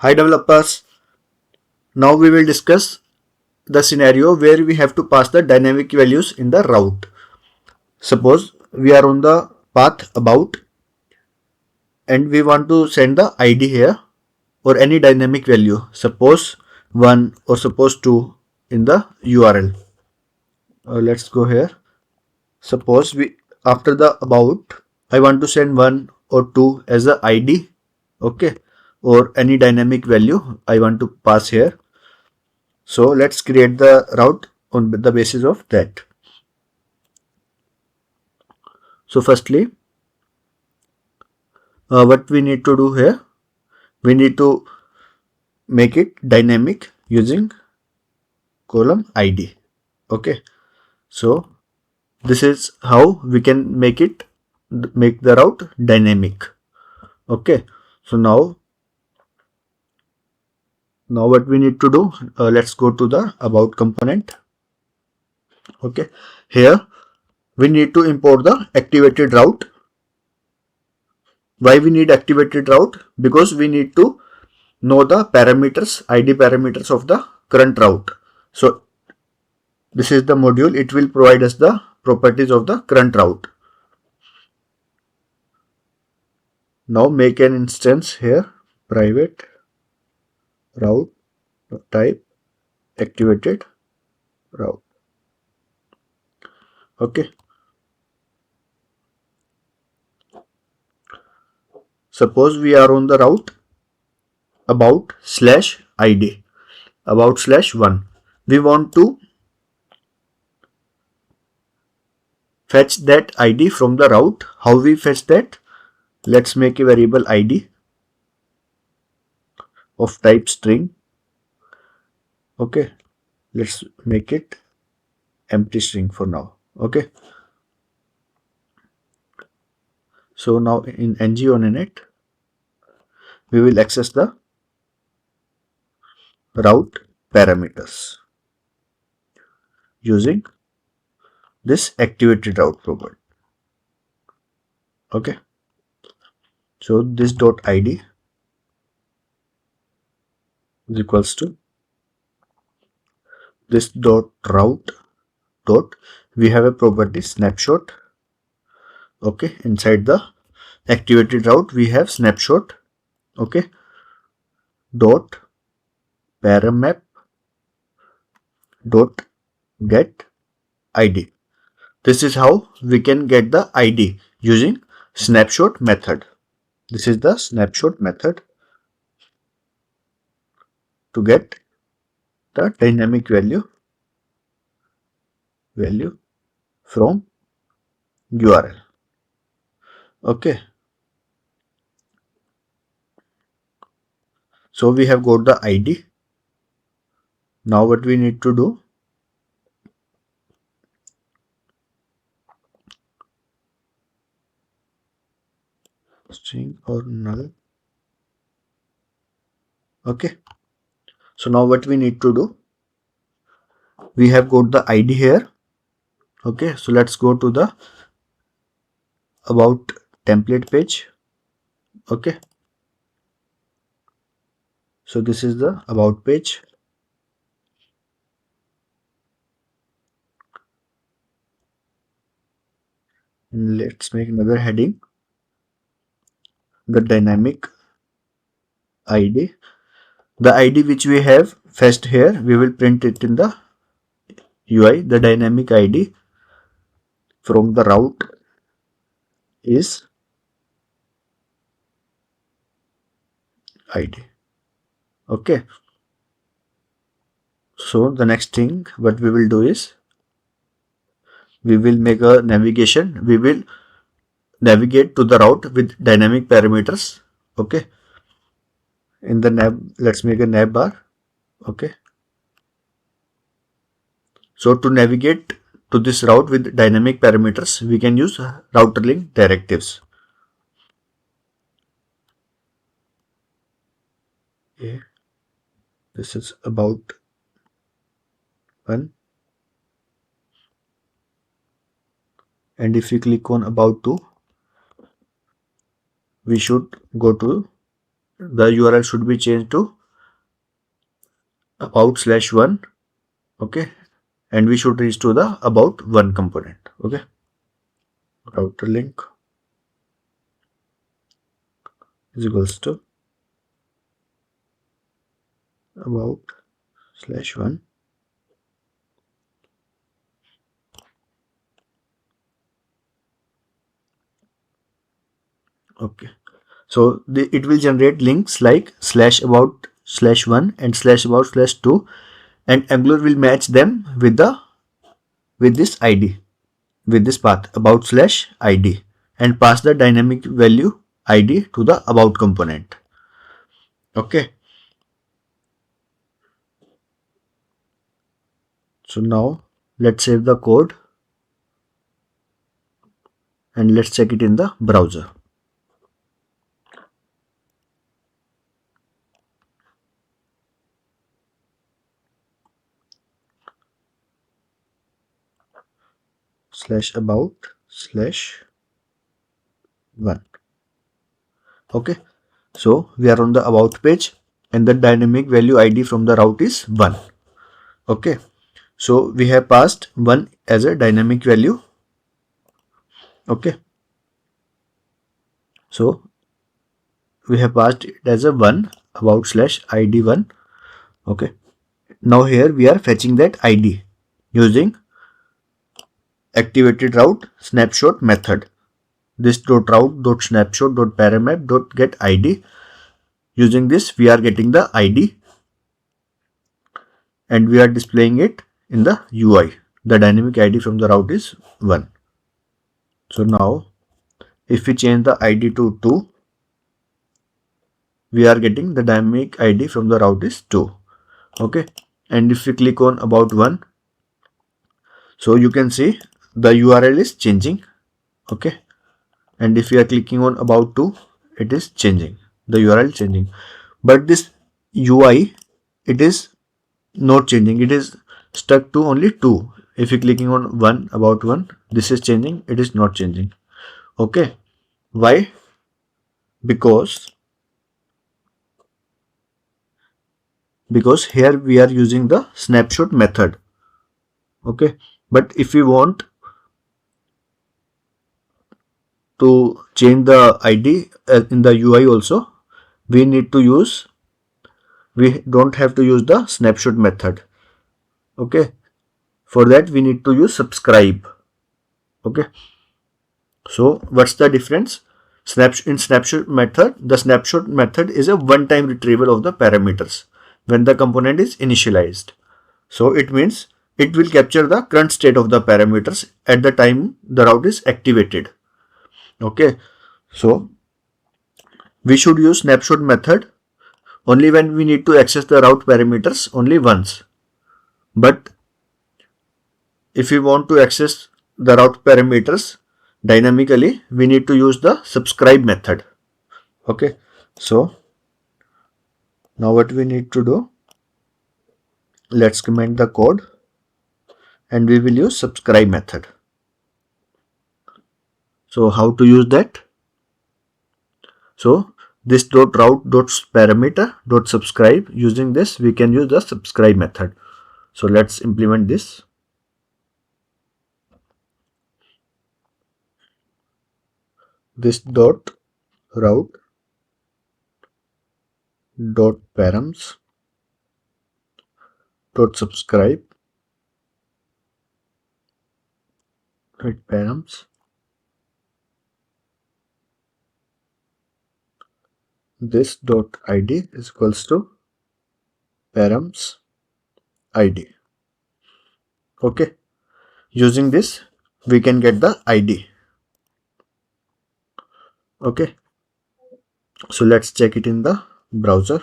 Hi developers, now we will discuss the scenario where we have to pass the dynamic values in the route. Suppose we are on the path about and we want to send the ID here or any dynamic value, suppose 1 or suppose 2 in the URL. Let's go here. Suppose we after the about I want to send 1 or 2 as a ID, okay, or any dynamic value I want to pass here. So let's create the route on the basis of that. So firstly, what we need to do here, we need to make it dynamic using column ID. Okay. So this is how we can make the route dynamic. Okay. So now what we need to do, let's go to the about component. Okay. Here we need to import the activated route. Why we need activated route? Because we need to know the parameters, ID parameters of the current route. So this is the module. It will provide us the properties of the current route. Now make an instance here, private route type activated route. Okay. Suppose we are on the route about slash ID, about slash 1. We want to fetch that ID from the route. How we fetch that? Let's make a variable ID of type string. Okay. Let's make it empty string for now. Okay. So now in ng on init, we will access the route parameters using this activated route property. Okay. So this dot id is equals to this dot route dot, we have a property snapshot. Okay. Inside the activated route we have snapshot. Okay. Dot paramap dot get id. This is how we can get the ID using snapshot method. This is the snapshot method to get the dynamic value from URL. Okay. So we have got the ID. Now what we need to do, string or null. Okay. So now what we need to do, we have got the ID here. Okay. So let's go to the about template page. Okay. So this is the about page. And let's make another heading, the dynamic ID. The ID which we have fetched here, we will print it in the UI. The dynamic ID from the route is ID. Okay. So the next thing what we will do is, we will make a navigation. We will navigate to the route with dynamic parameters. Okay. In the nav, let's make a nav bar. Okay. So to navigate to this route with dynamic parameters, we can use router link directives. Okay. This is about 1. And if we click on about 2, we should go to the URL should be changed to about/1. Okay, and we should reach to the about1 component. Okay, router link is equals to about/1. Okay, so it will generate links like /about/1 and /about/2, and Angular will match them with this ID, with this path about/ID, and pass the dynamic value ID to the about component. Okay, so now let's save the code and let's check it in the browser. /about/1. Okay, so we are on the about page and the dynamic value ID from the route is 1. Okay, so we have passed 1 as a dynamic value. Okay, so we have passed it as a 1 about/ID1. Okay, now here we are fetching that ID using ActivatedRoute snapshot method. This .route .snapshot .paramap .get ID. Using this we are getting the ID and we are displaying it in the UI. The dynamic ID from the route is 1. So now if we change the ID to 2, we are getting the dynamic ID from the route is 2. Okay, and if we click on about 1, so you can see the URL is changing. Okay, and if we are clicking on about 2, it is changing, the URL changing, but this UI, it is not changing, it is stuck to only 2. If you're clicking on 1 about 1, this is changing, it is not changing. Okay, why? Because here we are using the snapshot method. Okay, but if we want to change the ID in the UI also, we don't have to use the snapshot method. Okay, for that we need to use subscribe. Okay, so what's the difference? In snapshot method, the snapshot method is a one-time retrieval of the parameters when the component is initialized. So it means it will capture the current state of the parameters at the time the route is activated. Okay, so we should use snapshot method only when we need to access the route parameters only once. But if we want to access the route parameters dynamically, we need to use the subscribe method. Okay, so now what we need to do, let's comment the code and we will use subscribe method. So how to use that? So this .route.parameter.subscribe, using this we can use the subscribe method. So let's implement this. This .route.params.subscribe params this .id is equals to params id. Okay, using this we can get the ID. Okay, so let's check it in the browser.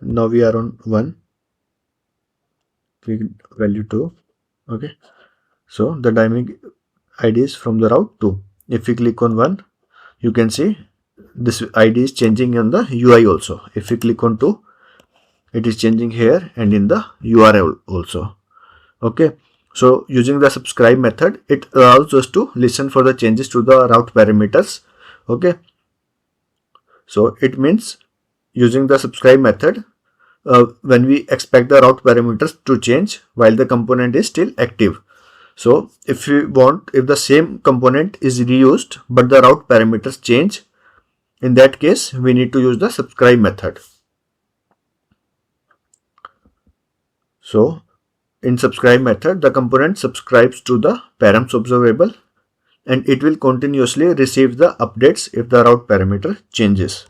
Now we are on 1, value 2. Okay, so the dynamic ID is from the route 2. If we click on 1, you can see this ID is changing on the UI also. If we click on 2, it is changing here and in the URL also. Okay, so using the subscribe method, it allows us to listen for the changes to the route parameters Okay, so it means using the subscribe method when we expect the route parameters to change while the component is still active. So if the same component is reused but the route parameters change, in that case we need to use the subscribe method. So in subscribe method, the component subscribes to the params observable and it will continuously receive the updates if the route parameter changes.